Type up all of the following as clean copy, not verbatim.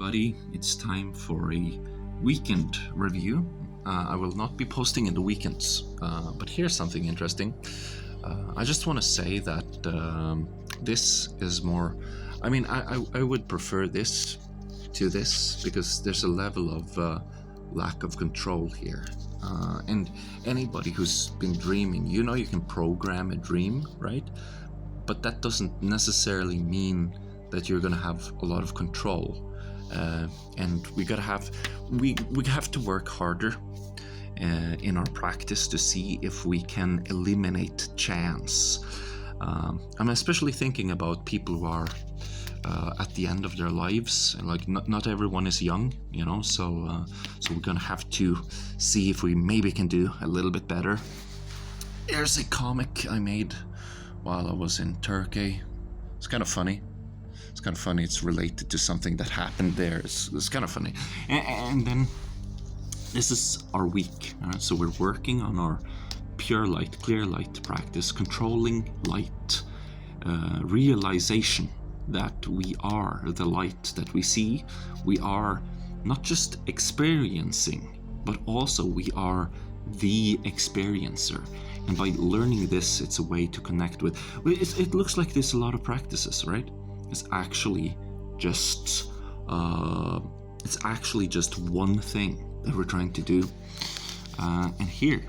everybody, it's time for a weekend review. I will not be posting in the weekends, but here's something interesting. I just want to say that this is more, I would prefer this to this because there's a level of lack of control here. And anybody who's been dreaming, you know you can program a dream, right? But that doesn't necessarily mean that you're gonna have a lot of control. And we have to work harder in our practice to see if we can eliminate chance. I'm especially thinking about people who are at the end of their lives, and like not everyone is young, you know. So we're gonna have to see if we maybe can do a little bit better. There's a comic I made while I was in Turkey. It's kind of funny. It's related to something that happened there. It's kind of funny. And then this is our week. So we're working on our pure light, clear light practice, controlling light, realization that we are the light that we see. We are not just experiencing, but also we are the experiencer. And by learning this, it's a way to connect with. It looks like there's a lot of practices, right? It's actually just one thing that we're trying to do. And here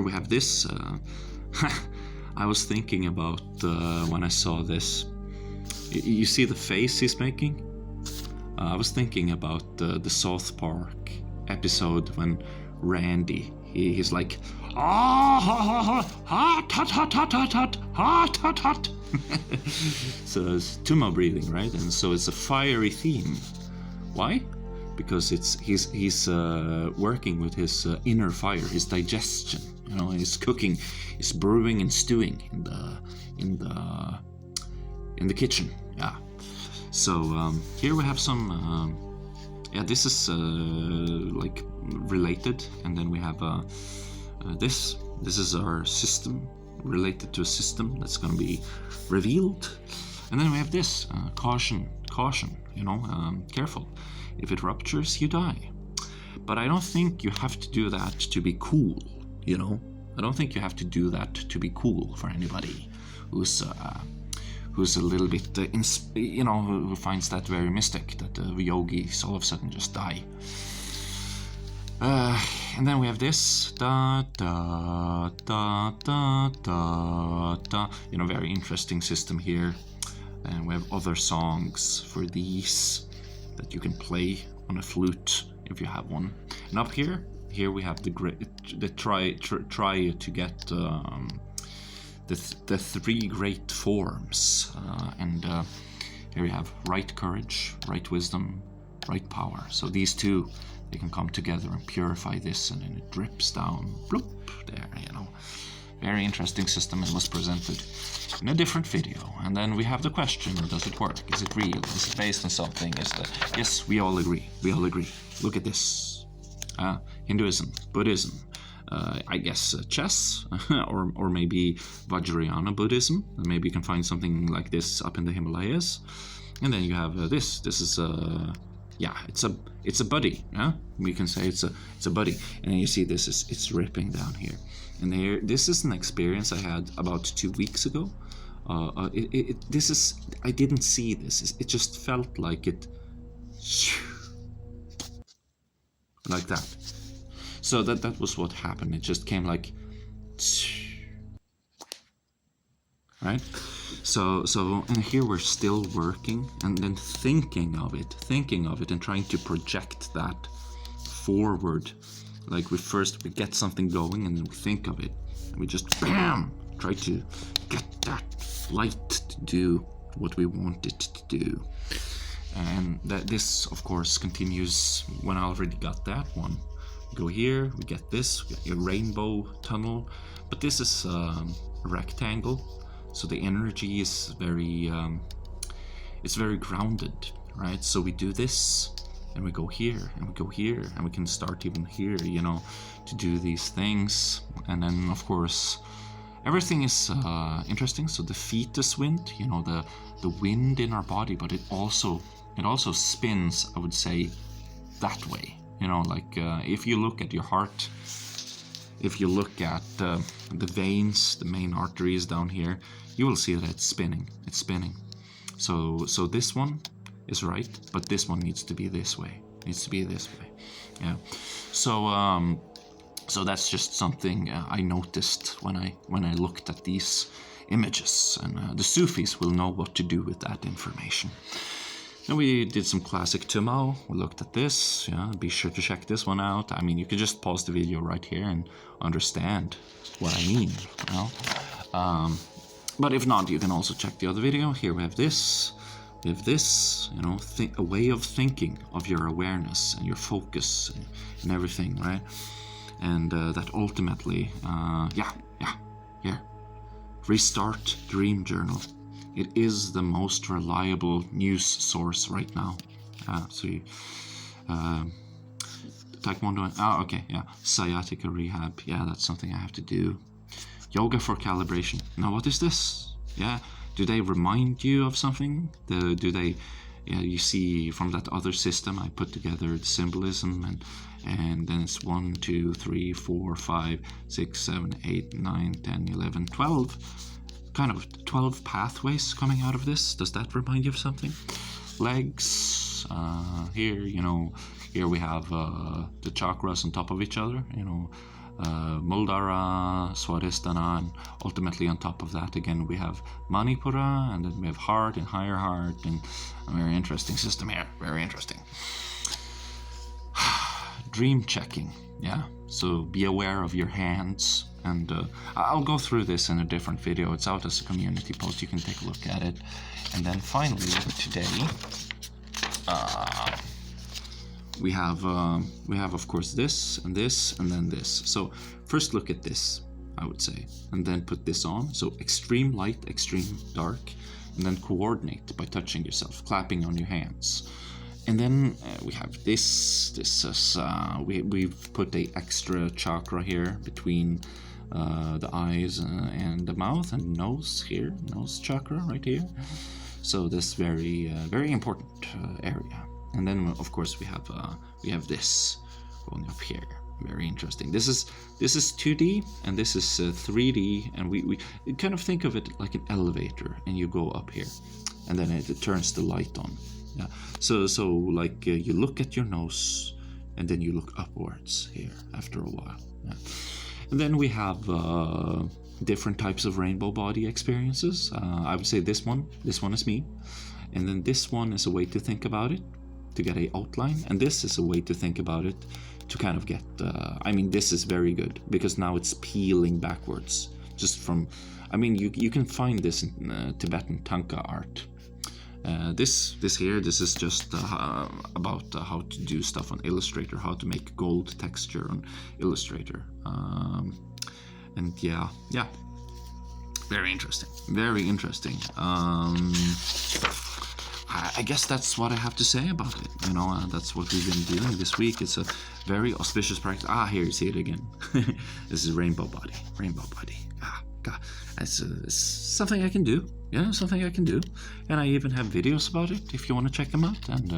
we have this. I was thinking about when I saw this. You see the face he's making? I was thinking about the South Park episode when Randy, he's like, hot, hot, hot, hot, hot, hot, hot, hot, hot, hot. So it's tummo breathing, right? And so it's a fiery theme. Why? Because he's working with his inner fire, his digestion. You know, he's cooking, he's brewing and stewing in the kitchen. Yeah. So here we have some. This is like related, and then we have this. This is our system related to a system that's going to be revealed, and then we have this caution. You know, careful. If it ruptures, you die. But I don't think you have to do that to be cool. You know, I don't think you have to do that to be cool for anybody who's a little bit, who finds that very mystic, that the yogis all of a sudden just die. And then we have this, da da da da da da. You know, very interesting system here. And we have other songs for these that you can play on a flute if you have one. And up here we have the try to get the three great forms, and here we have right courage, right wisdom, right power. So these two, they can come together and purify this, and then it drips down, bloop, there, you know. Very interesting system. It was presented in a different video. And then we have the question, does it work? Is it real? Is it based on something? Yes, we all agree. Look at this. Hinduism, Buddhism, I guess chess, or maybe Vajrayana Buddhism. Maybe you can find something like this up in the Himalayas. And then you have this. This is it's a buddy. Yeah, we can say it's a buddy. And then you see it's ripping down here. And here, this is an experience I had about 2 weeks ago. I didn't see this. It just felt like it, like that. So that was what happened. It just came like, right? So and here we're still working and then thinking of it and trying to project that forward. Like we get something going and then we think of it and we just bam, try to get that light to do what we want it to do. And that this of course continues when I already got that one. We go here, we get this, we get a rainbow tunnel, but this is a rectangle, so the energy is very grounded, right? So we do this and we go here and we go here and we can start even here, you know, to do these things. And then of course everything is interesting. So the fetus wind, you know, the wind in our body, but it also it also spins, I would say, that way. You know, like if you look at your heart, if you look at the veins, the main arteries down here, you will see that it's spinning. It's spinning. So this one is right, but this one needs to be this way. It needs to be this way. Yeah. So that's just something I noticed when I looked at these images, and the Sufis will know what to do with that information. Then we did some classic Tumao. We looked at this. Yeah, be sure to check this one out. I mean, you could just pause the video right here and understand what I mean. You know? But if not, you can also check the other video. Here we have this. We have this. You know, a way of thinking of your awareness and your focus and everything, right? And that ultimately, here. Restart Dream Journal. It is the most reliable news source right now. So you, Taekwondo, okay, yeah. Sciatica rehab, yeah, that's something I have to do. Yoga for calibration. Now, what is this? Yeah, do they remind you of something? Do they, yeah, you see from that other system, I put together the symbolism, and then it's 1, 2, 3, 4, 5, 6, 7, 8, 9, 10, 11, 12. Kind of 12 pathways coming out of this. Does that remind you of something? Legs, here, you know, here we have the chakras on top of each other, you know, Muladhara, Swadhisthana, and ultimately on top of that again we have Manipura, and then we have heart and higher heart, and a very interesting system here, very interesting. Dream checking, yeah, so be aware of your hands. And I'll go through this in a different video. It's out as a community post. You can take a look at it. And then finally, today, we have of course this and this and then this. So first look at this, I would say, and then put this on. So extreme light, extreme dark, and then coordinate by touching yourself, clapping on your hands. And then we have this. This is we've put a extra chakra here between the eyes and the mouth and nose here, nose chakra right here. So this very important area. And then of course we have this going up here. Very interesting. This is 2D and this is 3D, and we kind of think of it like an elevator, and you go up here, and then it turns the light on. Yeah. So like you look at your nose, and then you look upwards here after a while. Yeah. And then we have different types of rainbow body experiences. I would say this one is me, and then this one is a way to think about it, to get a outline, and this is a way to think about it, to kind of get. I mean, this is very good because now it's peeling backwards, just from. I mean, you can find this in Tibetan Tanka art. This is just about how to do stuff on Illustrator, how to make gold texture on Illustrator, and yeah, very interesting. I guess that's what I have to say about it. You know, that's what we've been doing this week. It's a very auspicious practice. Here you see it again. This is rainbow body. God, it's something I can do. Yeah, something I can do. And I even have videos about it if you want to check them out. And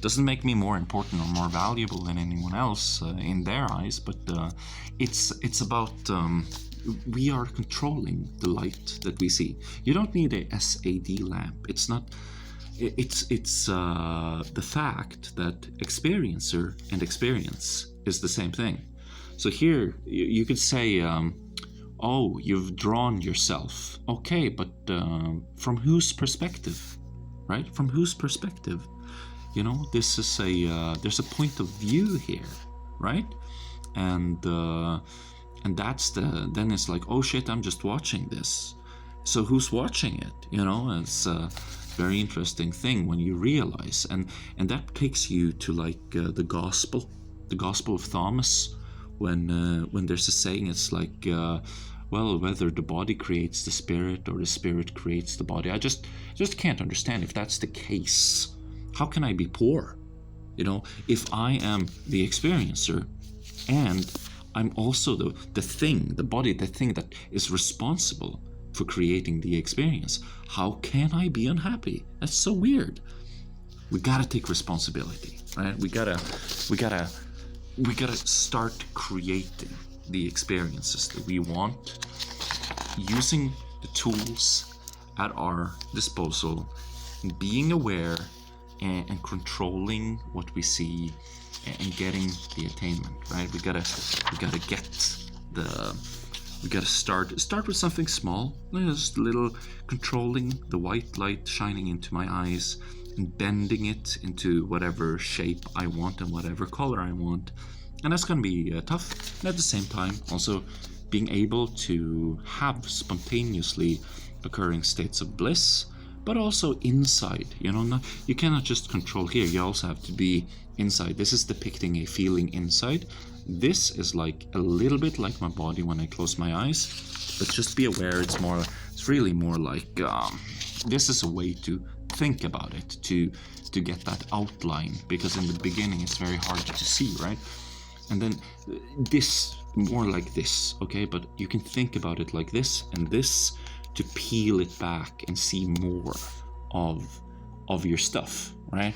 doesn't make me more important or more valuable than anyone else in their eyes, but it's about we are controlling the light that we see. You don't need a SAD lamp. It's not. It's the fact that experiencer and experience is the same thing. So here you could say, oh, you've drawn yourself. Okay, but from whose perspective, right? From whose perspective? You know, this is there's a point of view here, right? And that's then it's like, oh shit, I'm just watching this. So who's watching it? You know, it's a very interesting thing when you realize, and that takes you to like the Gospel of Thomas, when there's a saying, it's like, well, whether the body creates the spirit or the spirit creates the body. I just can't understand if that's the case. How can I be poor? You know, if I am the experiencer and I'm also the thing, the body, the thing that is responsible for creating the experience. How can I be unhappy? That's so weird. We gotta take responsibility, right? We gotta start creating the experiences that we want, using the tools at our disposal, being aware and controlling what we see and getting the attainment, right? We gotta start with something small, just a little, controlling the white light shining into my eyes and bending it into whatever shape I want and whatever color I want. And that's gonna be tough. And at the same time, also being able to have spontaneously occurring states of bliss, but also inside. You cannot just control here. You also have to be inside. This is depicting a feeling inside. This is like a little bit like my body when I close my eyes, but just be aware. It's really more like this is a way to think about it, to get that outline, because in the beginning it's very hard to see, right? And then this, more like this, okay? But you can think about it like this and this to peel it back and see more of your stuff, right?